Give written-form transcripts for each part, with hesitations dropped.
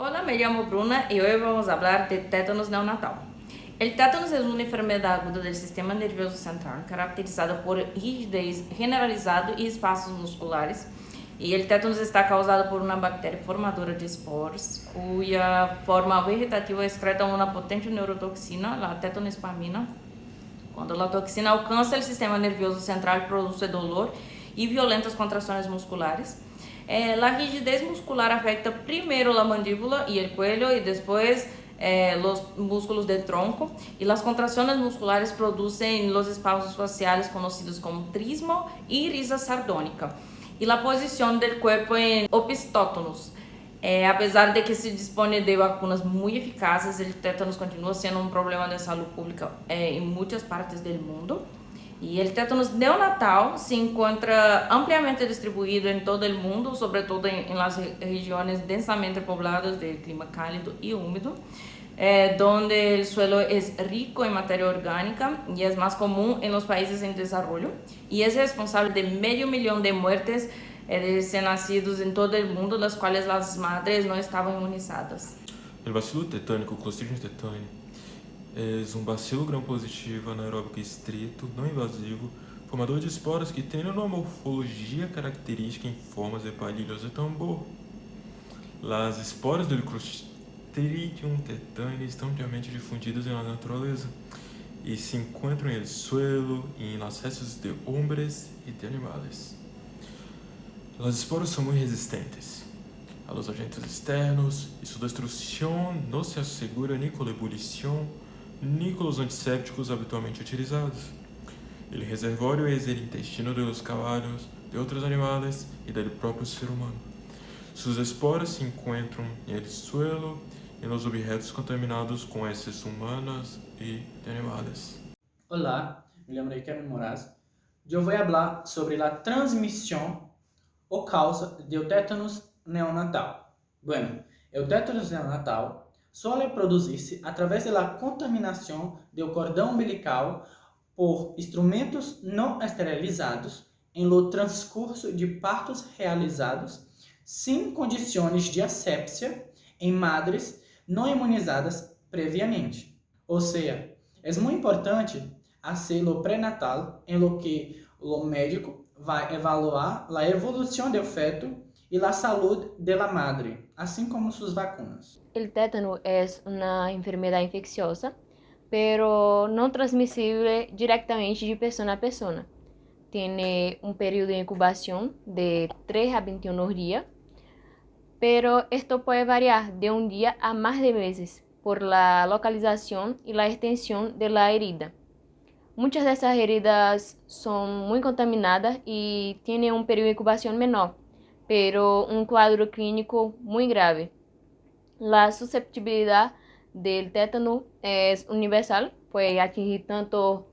Hola, me llamo Bruna y hoy vamos a hablar de tétanos neonatal. El tétanos es una enfermedad aguda del sistema nervioso central caracterizada por rigidez generalizada y espasmos musculares. Y el tétanos está causado por una bacteria formadora de esporos, cuya forma vegetativa excreta una potente neurotoxina, la tetanospamina. Cuando la toxina alcanza el sistema nervioso central, produce dolor y violentas contracciones musculares. La rigidez muscular afecta primero la mandíbula y el cuello y después los músculos del tronco, y las contracciones musculares producen los espasmos faciales conocidos como trismo y risa sardónica, y la posición del cuerpo en opistótonos. A pesar de que se dispone de vacunas muy eficaces, el tétanos continúa siendo un problema de salud pública en muchas partes del mundo. Y el tétanos neonatal se encuentra ampliamente distribuido en todo el mundo, sobre todo en las regiones densamente pobladas del clima cálido y húmedo, donde el suelo es rico en materia orgánica y es más común en los países en desarrollo, y es responsable de 500.000 de muertes de recién nacidos en todo el mundo, las cuales las madres no estaban inmunizadas. El bacilo tetânico, Clostridium tetani, é bacilo gram-positivo, anaeróbico estrito, não invasivo, formador de esporas que tem uma morfologia característica em formas de palilhas de tambor. As esporas do Clostridium tetani estão ampliamente difundidas na natureza e se encontram no suelo e nas restos de hombres e de animais. As esporas são muito resistentes a los agentes externos e sua destruição não se assegura nem com a ebulição nem com os antissépticos habitualmente utilizados. O reservório é o intestino dos cavalos, de outros animais e do próprio ser humano. Suas esporas se encontram no suelo e nos objetos contaminados com heces humanas e de animais. Olá, me llamo Kevin Moraes. Eu vou falar sobre a transmissão ou causa do tétanos neonatal. Bueno, o tétanos neonatal suele produzir-se através da contaminação do cordão umbilical por instrumentos não esterilizados em lo transcurso de partos realizados sem condições de asepsia em madres não imunizadas previamente. Ou seja, é muito importante hacer lo pré-natal em lo que o médico vai evaluar a evolução do feto e a saúde da madre, assim como suas vacunas. El tétano es una enfermedad infecciosa, pero no transmisible directamente de persona a persona. Tiene un periodo de incubación de 3 a 21 días, pero esto puede variar de un día a más de meses por la localización y la extensión de la herida. Muchas de esas heridas son muy contaminadas y tienen un periodo de incubación menor, pero un cuadro clínico muy grave. La susceptibilidad del tétano es universal, puede atingir tanto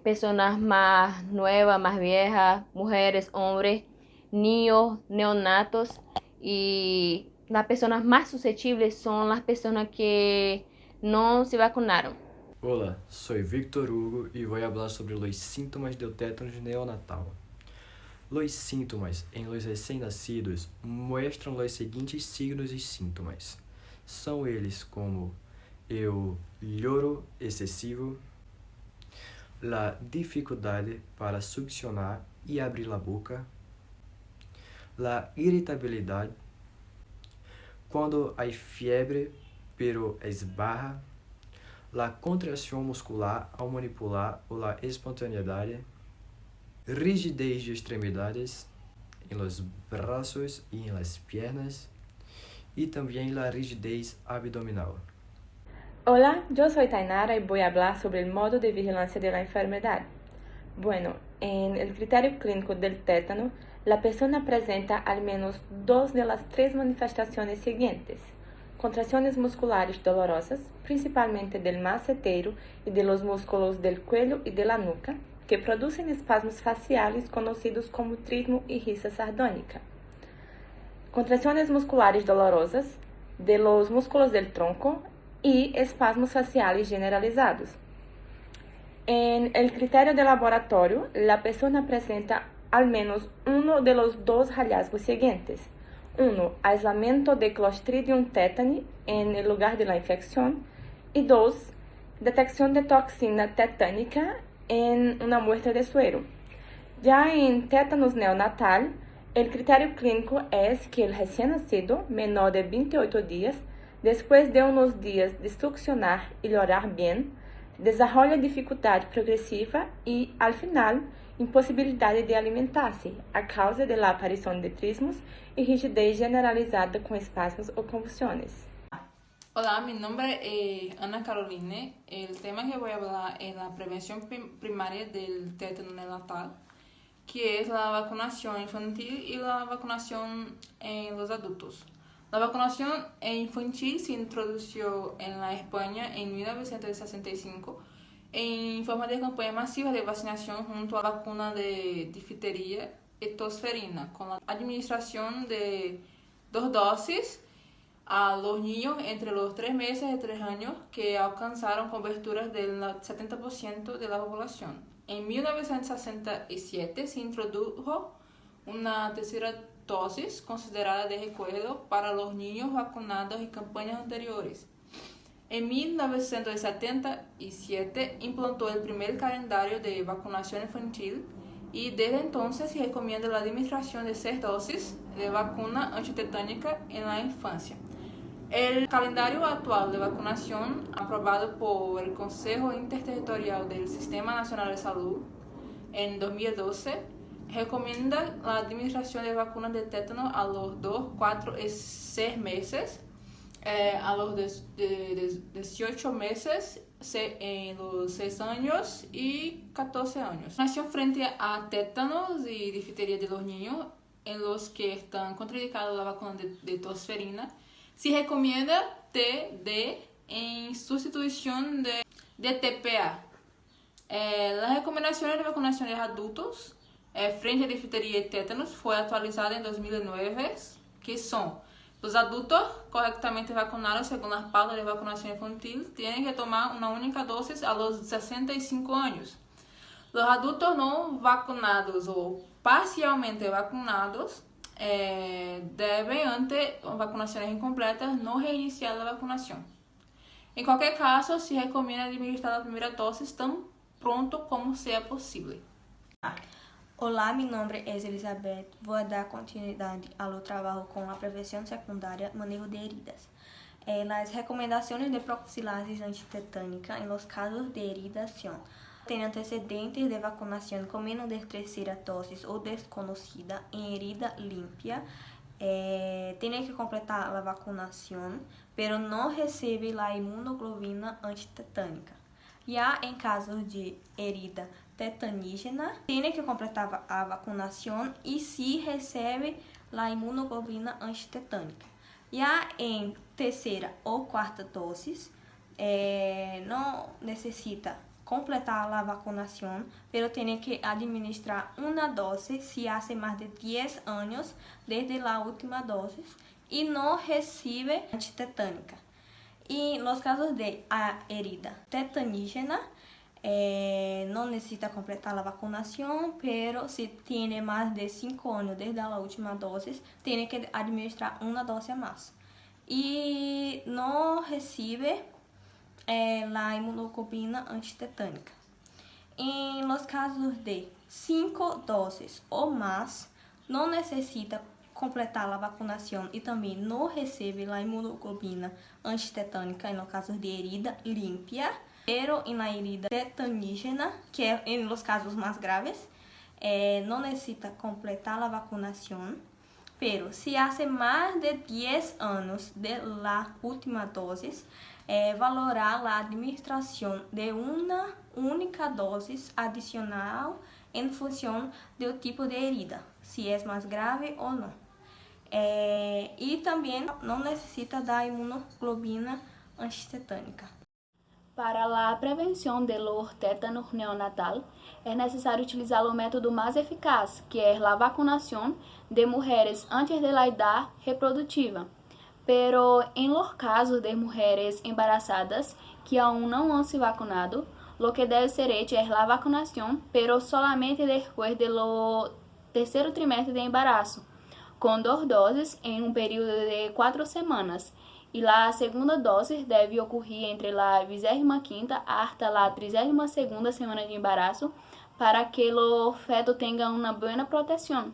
personas más nuevas, más viejas, mujeres, hombres, niños, neonatos, y las personas más susceptibles son las personas que no se vacunaron. Olá, sou Victor Hugo e vou falar sobre os sintomas do tétanos neonatal. Os sintomas em los recém-nascidos mostram os seguintes signos e sintomas. São eles como o choro excessivo, a dificuldade para succionar e abrir a boca, a irritabilidade, quando há febre pero es baja, a contração muscular ao manipular ou a espontaneidade, rigidez de extremidades em los braços e em las piernas, y también la rigidez abdominal. Hola, yo soy Tainara y voy a hablar sobre el modo de vigilancia de la enfermedad. Bueno, en el criterio clínico del tétano, la persona presenta al menos 2 de las 3 manifestaciones siguientes: contracciones musculares dolorosas, principalmente del macetero y de los músculos del cuello y de la nuca, que producen espasmos faciales conocidos como trismo y risa sardónica. Contracciones musculares dolorosas de los músculos del tronco y espasmos faciales generalizados. En el criterio de laboratorio, la persona presenta al menos uno de los 2 hallazgos siguientes: 1. Aislamiento de Clostridium tetani en el lugar de la infección. Y 2. Detección de toxina tetánica en una muestra de suero. Ya en tétanos neonatal, el criterio clínico es que el recién nacido, menor de 28 días, después de unos días de succionar y llorar bien, desarrolla dificultad progresiva y, al final, impossibilidad de alimentar-se a causa de la aparición de trismos y rigidez generalizada con espasmos o convulsiones. Hola, mi nombre es Ana Caroline. El tema que voy a hablar es la prevención primaria del tétano neonatal, que es la vacunación infantil y la vacunación en los adultos. La vacunación infantil se introdujo en la España en 1965 en forma de campaña masiva de vacinación junto a la vacuna de difteria y tosferina, con la administración de 2 dosis a los niños entre los 3 meses y 3 años que alcanzaron coberturas del 70% de la población. En 1967 se introdujo una tercera dosis considerada de recuerdo para los niños vacunados en campañas anteriores. En 1977 implantó el primer calendario de vacunación infantil y desde entonces se recomienda la administración de 6 dosis de vacuna antitetánica en la infancia. El calendario actual de vacunación, aprobado por el Consejo Interterritorial del Sistema Nacional de Salud en 2012, recomienda la administración de vacunas de tétano a los 2, 4 y 6 meses, a los 18 meses, en los 6 años y 14 años. Vacunación frente a tétanos y difteria de los niños en los que están contraindicados la vacuna de tosferina. Se recomienda TD en sustitución de TPA. Las recomendaciones de vacunación de adultos frente a difteria y tétanos fue actualizada en 2009, que son: los adultos correctamente vacunados según las pautas de vacunación infantil tienen que tomar una única dosis a los 65 años. Los adultos no vacunados o parcialmente vacunados deben, ante vacunaciones incompletas, no reiniciar la vacunación. En cualquier caso, se recomienda administrar la primera dosis tan pronto como sea posible. Olá, meu nome é Elizabeth. Vou dar continuidade ao trabalho com a prevenção secundária, manejo de heridas. Las recomendaciones de profilaxis antitetânica en los casos de heridas son: tener antecedentes de vacunación con menos de tercera dosis o desconocida en herida limpia, tiene que completar la vacunación, pero no recibe la inmunoglobina antitetánica. Ya en casos de herida tetanígena, tiene que completar a vacunación y sí recibe la inmunoglobina antitetánica. Ya en tercera o cuarta dosis, no necesita completar la vacunación, pero tiene que administrar una dosis si hace más de 10 años desde la última dosis y no recibe antitetánica. Y en los casos de herida tetanígena, no necesita completar la vacunación, pero si tiene más de 5 años desde la última dosis, tiene que administrar una dosis más. Y no recibe la inmunoglobina antitetánica. En los casos de 5 dosis o más, no necesita completar la vacunación y también no recibe la inmunoglobina antitetánica en los casos de herida limpia, pero en la herida tetanígena, que es en los casos más graves, no necesita completar la vacunación, pero si hace más de 10 años de la última dosis, valorar la administración de una única dosis adicional en función del tipo de herida, si es más grave o no. Y también no necesita da inmunoglobina antitetánica. Para a prevenção do tétano neonatal, é necessário utilizar o método mais eficaz, que é a vacinação de mulheres antes da idade reprodutiva. Pero em los casos de mulheres embarazadas que aún não han se vacunado, lo que deve ser hecho é a vacinação, pero solamente después do terceiro trimestre de embarazo, com 2 doses em um período de 4 semanas. E a segunda dose deve ocorrer entre a 25ª hasta a 32ª semana de embarazo para que o feto tenha uma boa proteção.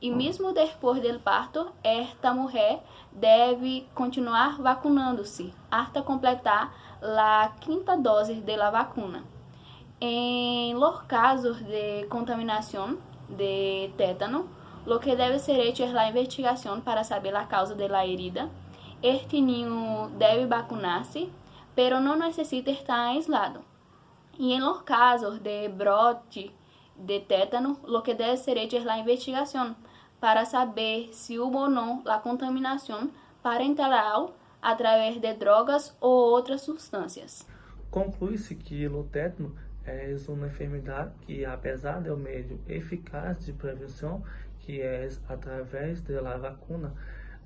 E mesmo depois do parto, esta mulher deve continuar vacunando-se hasta completar a 5ª dose da vacuna. Em los casos de contaminação de tétano, lo que debe ser hecho es la investigación para saber la causa de la herida. Este niño debe vacunarse, pero no necesita estar aislado. Y en los casos de brote de tétano, lo que debe ser hecho es la investigación para saber si hubo o no la contaminación parenteral a través de drogas ou outras substâncias. Conclui-se que o tétano é uma enfermidade que, apesar do meio eficaz de prevenção, que é através da vacuna,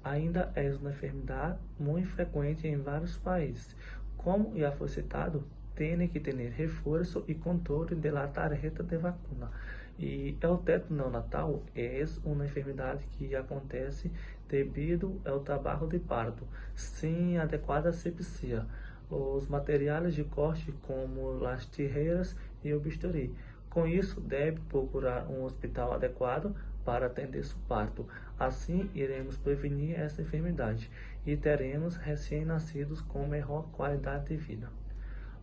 ainda é uma enfermidade muito frequente em vários países. Como já foi citado, tem que ter reforço e controle da tarjeta de vacuna. E o tétano neonatal é uma enfermidade que acontece devido ao trabalho de parto, sem adequada asepsia, os materiais de corte como as tijeras e o bisturi. Com isso, deve procurar um hospital adequado para atender seu parto. Assim, iremos prevenir essa enfermidade e teremos recém-nascidos com melhor qualidade de vida.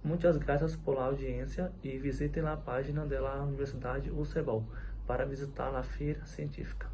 Muitas graças por la audiência e visitem a página da Universidade UCEBOL para visitar a feira científica.